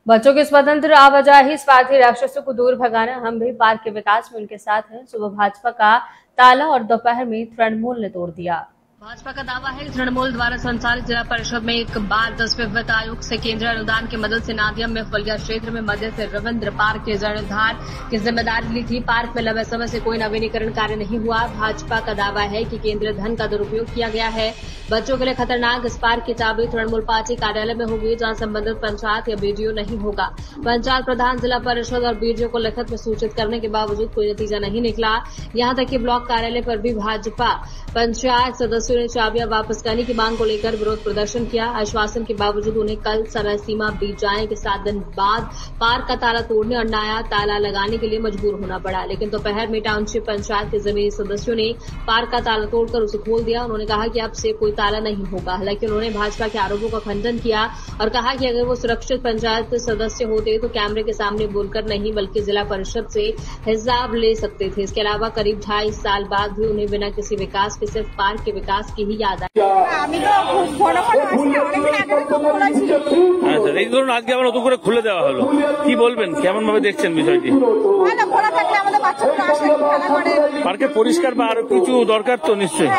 बच्चों की स्वतंत्र आवाजाही स्वार्थी राक्षसों को दूर भगाना हम भी पार्क के विकास में उनके साथ हैं। सुबह भाजपा का ताला और दोपहर में तृणमूल ने तोड़ दिया। भाजपा का दावा है कि तृणमूल द्वारा संचालित जिला परिषद में एक बार 10वें वित्त आयोग से केंद्रीय अनुदान की मदद से नादियम में फुलिया क्षेत्र में मध्य से रविंद्र पार्क के जीर्णोद्धार की जिम्मेदारी ली थी। पार्क में लंबे समय से कोई नवीनीकरण कार्य नहीं हुआ। भाजपा का दावा है कि केंद्रीय धन का दुरुपयोग किया गया है। बच्चों के लिए खतरनाक इस पार्क की चाबी तृणमूल पार्टी कार्यालय में होगी, जहां संबंधित पंचायत या बीडीओ नहीं होगा। पंचायत प्रधान, जिला परिषद और बीडीओ को लिखित में सूचित करने के बावजूद कोई नतीजा नहीं निकला। यहां तक कि ब्लॉक कार्यालय पर भी भाजपा पंचायत सदस्यों ने चाबियां वापस करने की मांग को लेकर विरोध प्रदर्शन किया। आश्वासन के बावजूद उन्हें कल समय सीमा बीत जाने के 7 दिन बाद पार्क का ताला तोड़ने और नया ताला लगाने के लिए मजबूर होना पड़ा। लेकिन दोपहर में टाउनशिप पंचायत के जमीनी सदस्यों ने पार्क का ताला तोड़कर उसे खोल दिया। उन्होंने कहा कि अब से कोई ताला नहीं होगा। हालांकि उन्होंने भाजपा के आरोपों का खंडन किया और कहा कि अगर वो सुरक्षित पंचायत सदस्य होते तो कैमरे के सामने बोलकर नहीं बल्कि जिला परिषद से हिसाब ले सकते थे। इसके अलावा करीब 2.5 साल बाद भी उन्हें बिना किसी विकास के सिर्फ पार्क के विकास की ही याद आई। এই ধরুন আজকে আবার নতুন করে খুলে দেওয়া হলো, কি বলবেন, কেমন ভাবে দেখছেন বিষয়টি? পার্কে পরিষ্কার বা আরো কিছু দরকার তো নিশ্চয়ই।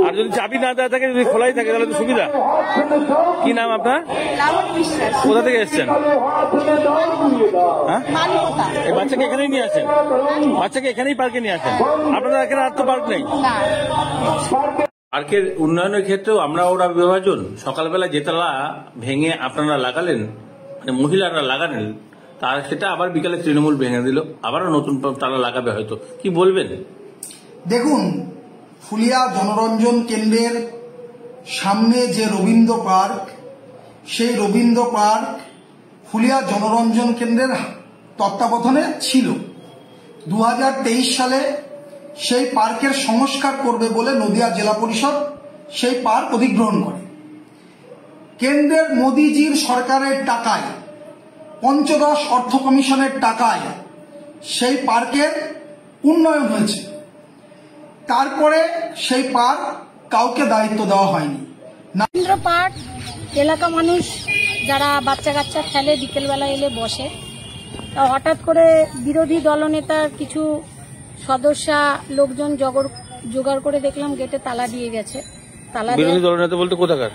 আর যদি চাবি না দেওয়া থাকে, যদি খোলাই থাকে তাহলে তো সুবিধা। কি নাম আপনার? কোথা থেকে এসছেন? এই বাচ্চাকে এখানেই নিয়ে আসেন? বাচ্চাকে এখানেই পার্কে নিয়ে আসেন? আপনাদের এখানে আর তো পার্ক নেই। পার্কের উন্নয়নের ক্ষেত্রেও আমরা ওরা বিভাজন, সকালবেলা যে তালা ভেঙে আপনারা লাগালেন, মানে মহিলারা লাগালেন, তার সেটা আবার বিকালে তৃণমূল ভেঙে দিল, আবারও নতুন তালা লাগাবে হয়তো, কি বলবেন? দেখুন, ফুলিয়া জনরঞ্জন কেন্দ্রের সামনে যে রবীন্দ্র পার্ক, সেই রবীন্দ্র পার্ক ফুলিয়া জনরঞ্জন কেন্দ্রের তত্ত্বাবধানে ছিল। 2023 সালে সেই পার্কের সংস্কার করবে বলে নদিয়া জেলা পরিষদ সেই পার্ক অধিগ্রহণ করে। কেন্দ্রের মোদিজির সরকারের টাকায়, পঞ্চদশ অর্থ কমিশনের টাকায় সেই পার্কের উন্নয়ন হয়েছে। তারপরে সেই পার্ক কাউকে দায়িত্ব দেওয়া হয়নি। রবীন্দ্র পার্ক এলাকা মানুষ যারা বাচ্চা কাচ্চা খেলে, বিকেলবেলা এলে বসে, হঠাৎ করে বিরোধী দলনেতার কিছু সদস্যা লোকজন জোগাড় করে দেখলাম গেটে তালা দিয়ে গেছে। তালা বিরোধী দলনেতা বলতে কোথাকার?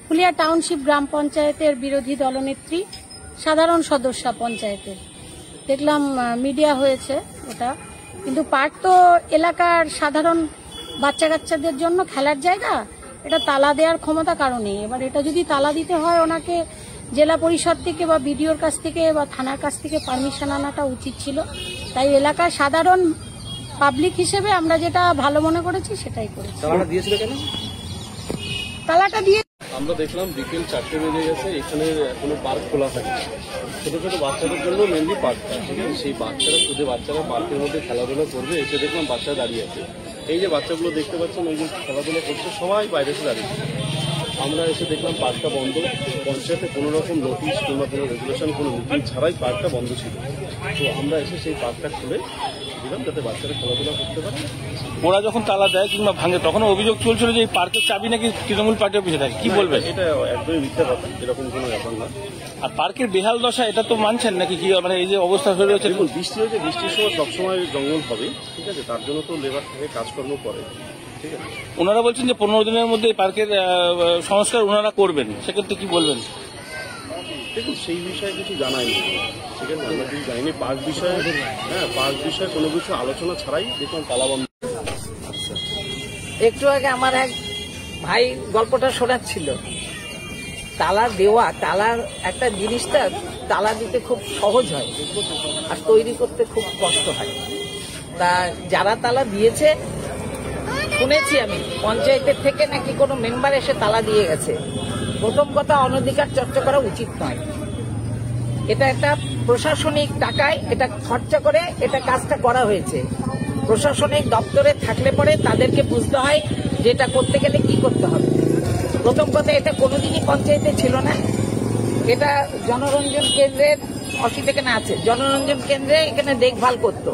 ফুলিয়া টাউনশিপ গ্রাম পঞ্চায়েতের বিরোধী দলনেত্রী, সাধারণ সদস্যা পঞ্চায়েতের। দেখলাম মিডিয়া হয়েছে ওটা, কিন্তু পার্ক তো এলাকার সাধারণ বাচ্চা কাচ্চাদের জন্য খেলার জায়গা, এটা তালা দেওয়ার ক্ষমতা কারো নেই। এবার এটা যদি তালা দিতে হয়, ওনাকে জেলা পরিষদ থেকে বা বিডিওর কাছ থেকে বা থানার কাছ থেকে পারমিশন আনাটা উচিত ছিল। তাই এলাকার সাধারণ পাবলিক হিসেবে আমরা যেটা ভালো মনে করেছি সেটাই করেছি। তালাটা দিয়েছিল কেন? তালাটা দিয়ে আমরা দেখলাম বিকেল 4টে বেজে গেছে, এখানে কোনো পার্ক খোলা থাকে, ছোট ছোট বাচ্চাদের জন্য মেনলি পার্কটা। সেই বাচ্চারা পার্কের মধ্যে খেলাধুলা করবে, এসে দেখলাম বাচ্চা দাঁড়িয়ে আছে। এই যে বাচ্চাগুলো দেখতে পাচ্ছেন, ওই যে খেলাধুলা করছে, সবাই বাইরে এসে দাঁড়িয়ে। আমরা এসে দেখলাম পার্কটা বন্ধ। পঞ্চায়েতে কোনো রকম নোটিশ কিংবা কোনো রেগুলেশন, কোনো মিটিং ছাড়াই পার্কটা বন্ধ ছিল। তো আমরা এসে সেই পার্কটা খুলে দিলাম যাতে বাচ্চারা খেলাধুলা করতে পারে। ওরা যখন তালা দেয় কিংবা ভাঙে, তখন অভিযোগ চলছিল যে এই পার্কের চাবি নাকি তৃণমূল পার্টির অফিসে থাকে, কি বলবেন? এটা একদমই মিথ্যা কথা, এরকম কোনো ব্যাপার না। আর পার্কের বেহাল দশা, এটা তো মানছেন নাকি? কি মানে এই যে অবস্থা হয়ে রয়েছে? দেখুন, বৃষ্টি হয়েছে, বৃষ্টির সময় সবসময় জঙ্গল হবে, ঠিক আছে, তার জন্য তো লেবার থেকে কাজকর্ম করে, ঠিক আছে। ওনারা বলছেন যে 15 দিনের মধ্যে এই পার্কের সংস্কার ওনারা করবেন, সেক্ষেত্রে কি বলবেন? দেখুন, সেই বিষয়ে কিছু জানাইনি, ঠিক আছে, আমরা কিছু জানিনি পার্ক বিষয়ে। পার্ক বিষয়ে কোনো কিছু আলোচনা ছাড়াই দেখুন তালাবন্ধ। একটু আগে আমার এক ভাই গল্পটা শোনাচ্ছিল, তালা দেওয়া, তালার একটা জিনিসটা তালা দিতে খুব সহজ হয় আর তৈরি করতে খুব কষ্ট হয়। তা যারা তালা দিয়েছে, শুনেছি আমি পঞ্চায়েতের থেকে নাকি কোনো মেম্বার এসে তালা দিয়ে গেছে। প্রথম কথা, অনধিকার চর্চা করা উচিত নয়। এটা একটা প্রশাসনিক টাকায় এটা খরচা করে এটা কাজটা করা হয়েছে। প্রশাসনিক দপ্তরে থাকলে পরে তাদেরকে বুঝতে হয় যে এটা করতে গেলে কি করতে হবে। প্রথম কথা, এটা কোনোদিনই পঞ্চায়েতে ছিল না। এটা জনরঞ্জন কেন্দ্রের 80 থেকে না আছে, জনরঞ্জন কেন্দ্রে এখানে দেখভাল করত।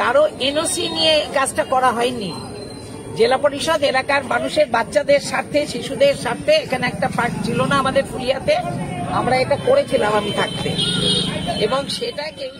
কারো এনওসি নিয়ে কাজটা করা হয়নি। জেলা পরিষদ এলাকার মানুষের বাচ্চাদের স্বার্থে, শিশুদের স্বার্থে এখানে একটা পার্ক ছিল না আমাদের ফুলিয়াতে, আমরা এটা করেছিলাম আমি থাকতে, এবং সেটা কেউ